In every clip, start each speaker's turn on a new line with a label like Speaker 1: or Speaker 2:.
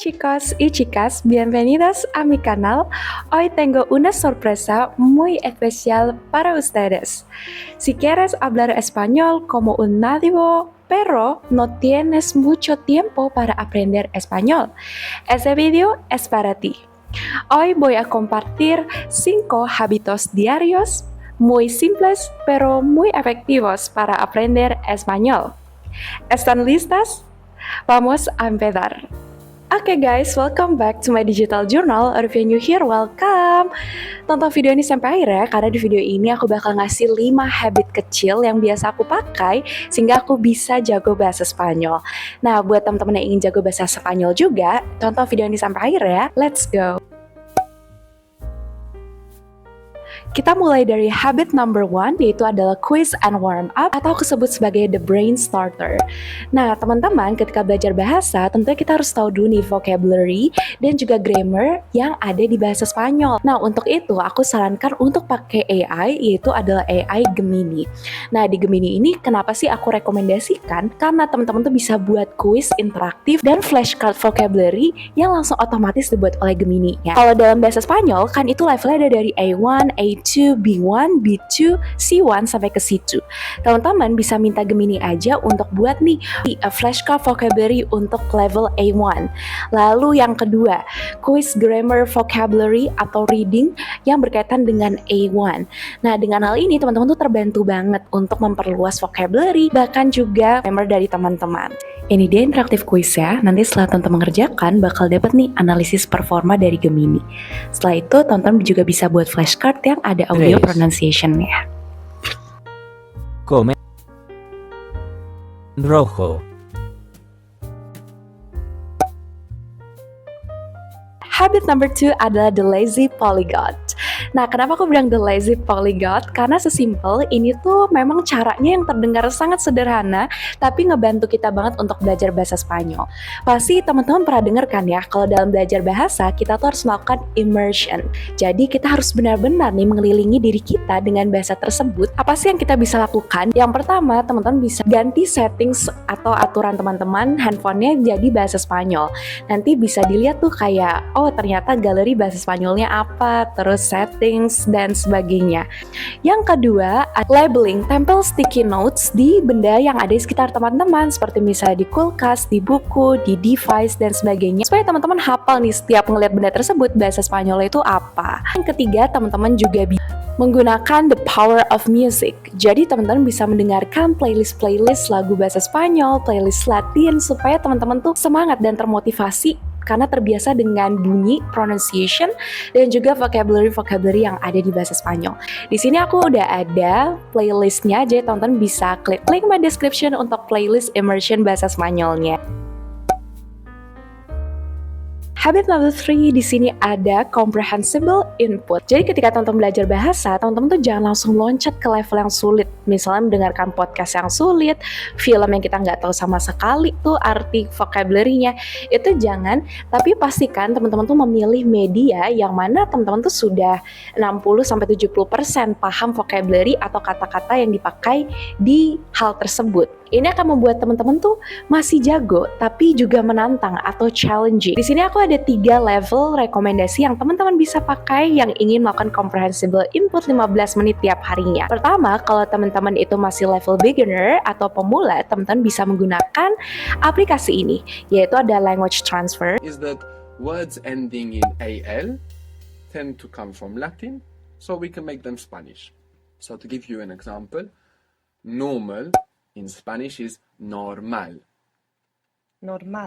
Speaker 1: chicos y chicas, bienvenidos a mi canal. Hoy tengo una sorpresa muy especial para ustedes. Si quieres hablar español como un nativo, pero no tienes mucho tiempo para aprender español, este video es para ti. Hoy voy a compartir 5 hábitos diarios muy simples pero muy efectivos para aprender español. ¿Están listas? Vamos a empezar. Oke guys, welcome back to my digital journal. Or if you're new here, welcome. Tonton video ini sampai akhir ya, karena di video ini aku bakal ngasih 5 habit kecil yang biasa aku pakai sehingga aku bisa jago bahasa Spanyol. Nah, buat teman-teman yang ingin jago bahasa Spanyol juga, tonton video ini sampai akhir ya. Let's go. Kita mulai dari habit number 1, yaitu adalah quiz and warm up, atau disebut sebagai the brain starter. Nah, teman-teman, ketika belajar bahasa, tentunya kita harus tahu dulu nih vocabulary dan juga grammar yang ada di bahasa Spanyol. Nah, untuk itu aku sarankan untuk pakai AI, yaitu adalah AI Gemini. Nah, di Gemini ini kenapa sih aku rekomendasikan? Karena teman-teman tuh bisa buat quiz interaktif dan flashcard vocabulary yang langsung otomatis dibuat oleh Gemini-nya. Kalau dalam bahasa Spanyol, kan itu levelnya ada dari A1, A2, B1, B2, C1 sampai ke C2. Teman-teman bisa minta Gemini aja untuk buat nih flashcard vocabulary untuk level A1. Lalu yang kedua, quiz grammar vocabulary atau reading yang berkaitan dengan A1. Nah, dengan hal ini teman-teman tuh terbantu banget untuk memperluas vocabulary, bahkan juga grammar dari teman-teman. Ini dia interaktif quiz ya. Nanti setelah teman-teman mengerjakan, bakal dapat nih analisis performa dari Gemini. Setelah itu, teman-teman juga bisa buat flashcard yang ada audio pronunciation-nya.
Speaker 2: Come rojo.
Speaker 1: Habit number 2 adalah the lazy polyglot. Nah, kenapa aku bilang the lazy polyglot? Karena sesimpel ini tuh memang caranya yang terdengar sangat sederhana, tapi ngebantu kita banget untuk belajar bahasa Spanyol. Pasti teman-teman pernah dengar kan ya, kalau dalam belajar bahasa, kita tuh harus melakukan immersion. Jadi kita harus benar-benar nih mengelilingi diri kita dengan bahasa tersebut. Apa sih yang kita bisa lakukan? Yang pertama, teman-teman bisa ganti settings atau aturan teman-teman handphonenya jadi bahasa Spanyol. Nanti bisa dilihat tuh kayak, oh ternyata galeri bahasa Spanyolnya apa, terus settings dan sebagainya. Yang kedua, labeling, tempel sticky notes di benda yang ada di sekitar teman-teman, seperti misalnya di kulkas, di buku, di device dan sebagainya, supaya teman-teman hafal nih setiap ngelihat benda tersebut bahasa Spanyol itu apa. Yang ketiga, teman-teman juga menggunakan the power of music. Jadi teman-teman bisa mendengarkan playlist lagu bahasa Spanyol, playlist Latin, supaya teman-teman tuh semangat dan termotivasi karena terbiasa dengan bunyi, pronunciation, dan juga vocabulary yang ada di bahasa Spanyol. Di sini aku udah ada playlistnya, jadi teman-teman bisa klik link my description untuk playlist immersion bahasa Spanyolnya. Habit number 3 di sini ada comprehensible input. Jadi ketika teman-teman belajar bahasa, teman-teman tuh jangan langsung loncat ke level yang sulit. Misalnya mendengarkan podcast yang sulit, film yang kita nggak tahu sama sekali tuh arti vocabulary-nya. Itu jangan, tapi pastikan teman-teman tuh memilih media yang mana teman-teman tuh sudah 60-70% paham vocabulary atau kata-kata yang dipakai di hal tersebut. Ini akan membuat teman-teman tuh masih jago, tapi juga menantang atau challenging. Di sini aku ada 3 level rekomendasi yang teman-teman bisa pakai yang ingin melakukan comprehensible input 15 menit tiap harinya. Pertama, kalau teman-teman itu masih level beginner atau pemula, teman-teman bisa menggunakan aplikasi ini, yaitu ada language transfer.
Speaker 3: Is that words ending in AL tend to come from Latin, so we can make them Spanish. So to give you an example, normal in Spanish is normal.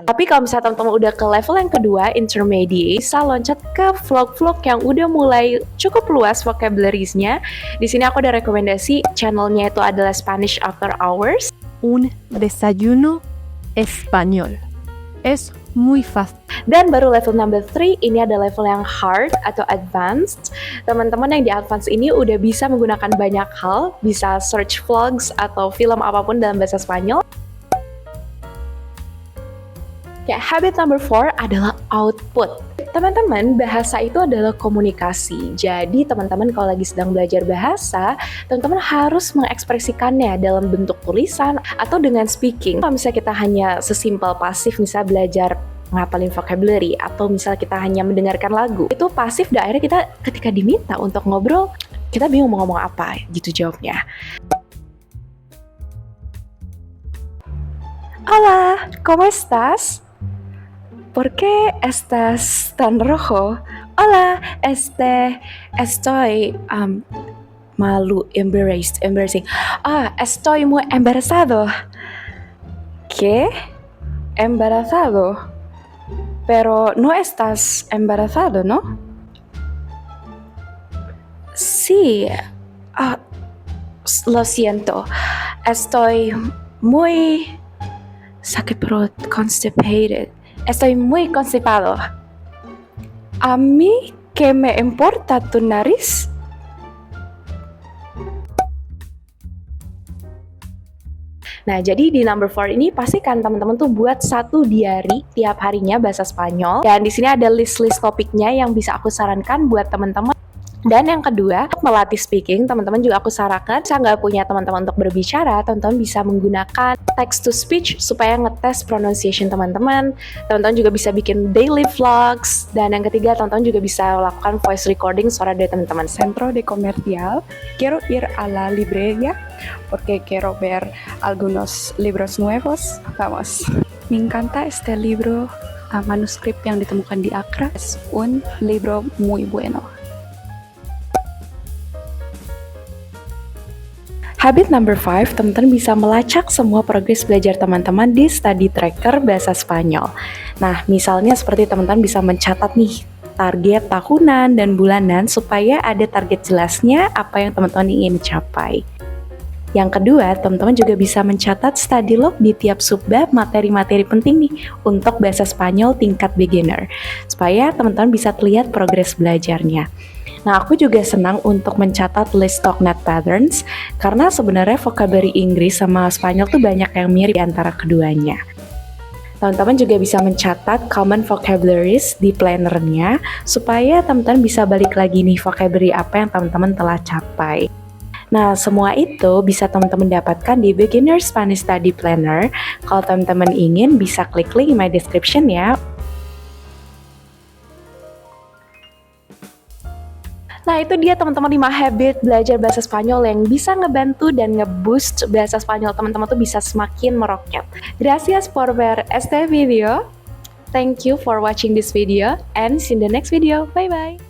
Speaker 1: Tapi kalau misalnya teman-teman udah ke level yang kedua, intermediate, bisa loncat ke vlog-vlog yang udah mulai cukup luas vocabularies-nya. Di sini aku ada rekomendasi, channelnya itu adalah Spanish After Hours.
Speaker 4: Un desayuno español. Es muy fácil.
Speaker 1: Dan baru level number 3, ini ada level yang hard atau advanced. Teman-teman yang di advanced ini udah bisa menggunakan banyak hal, bisa search vlogs atau film apapun dalam bahasa Spanyol. Ya, habit number 4 adalah output. Teman-teman, bahasa itu adalah komunikasi. Jadi, teman-teman kalau lagi sedang belajar bahasa, teman-teman harus mengekspresikannya dalam bentuk tulisan atau dengan speaking. Kalau misalnya kita hanya sesimpel pasif, misalnya belajar ngapalin vocabulary atau misalnya kita hanya mendengarkan lagu. Itu pasif dan akhirnya kita ketika diminta untuk ngobrol, kita bingung mau ngomong apa gitu jawabnya. Hola, ¿cómo estás? ¿Por qué estás tan rojo? Hola, estoy malu, embarrassing. Estoy muy embarazado. ¿Qué? Embarazado. Pero no estás embarazado, ¿no? Sí. Lo siento. Estoy muy sakit perut, constipated. Estoy muy constipado. A mí, ¿qué me importa tu nariz? Nah, jadi di number 4 ini pastikan teman-teman tuh buat satu diary tiap harinya bahasa Spanyol. Dan di sini ada list-list topiknya yang bisa aku sarankan buat teman-teman. Dan yang kedua, untuk melatih speaking, teman-teman juga aku sarankan, saya nggak punya teman-teman untuk berbicara, teman-teman bisa menggunakan text to speech supaya ngetes pronunciation teman-teman. Teman-teman juga bisa bikin daily vlogs. Dan yang ketiga, teman-teman juga bisa lakukan voice recording suara dari teman-teman.
Speaker 5: Centro de comercial, quiero ir a la librería porque quiero ver algunos libros nuevos. Vamos. Me encanta este libro, manuskrip yang ditemukan di Accra. Es un libro muy bueno.
Speaker 1: Habit number 5, teman-teman bisa melacak semua progres belajar teman-teman di study tracker bahasa Spanyol. Nah, misalnya seperti teman-teman bisa mencatat nih target tahunan dan bulanan supaya ada target jelasnya apa yang teman-teman ingin capai. Yang kedua, teman-teman juga bisa mencatat study log di tiap subbab materi-materi penting nih untuk bahasa Spanyol tingkat beginner, supaya teman-teman bisa lihat progres belajarnya. Nah, aku juga senang untuk mencatat list Talknet patterns karena sebenarnya vocabulary Inggris sama Spanyol tuh banyak yang mirip di antara keduanya. Teman-teman juga bisa mencatat common vocabularies di planner-nya supaya teman-teman bisa balik lagi nih vocabulary apa yang teman-teman telah capai. Nah, semua itu bisa teman-teman dapatkan di Beginner Spanish Study Planner. Kalau teman-teman ingin, bisa klik link in my description ya. Nah, itu dia teman-teman 5 habit belajar bahasa Spanyol yang bisa ngebantu dan ngeboost bahasa Spanyol teman-teman tuh bisa semakin meroket. Gracias por ver este video. Thank you for watching this video and see you in the next video. Bye bye.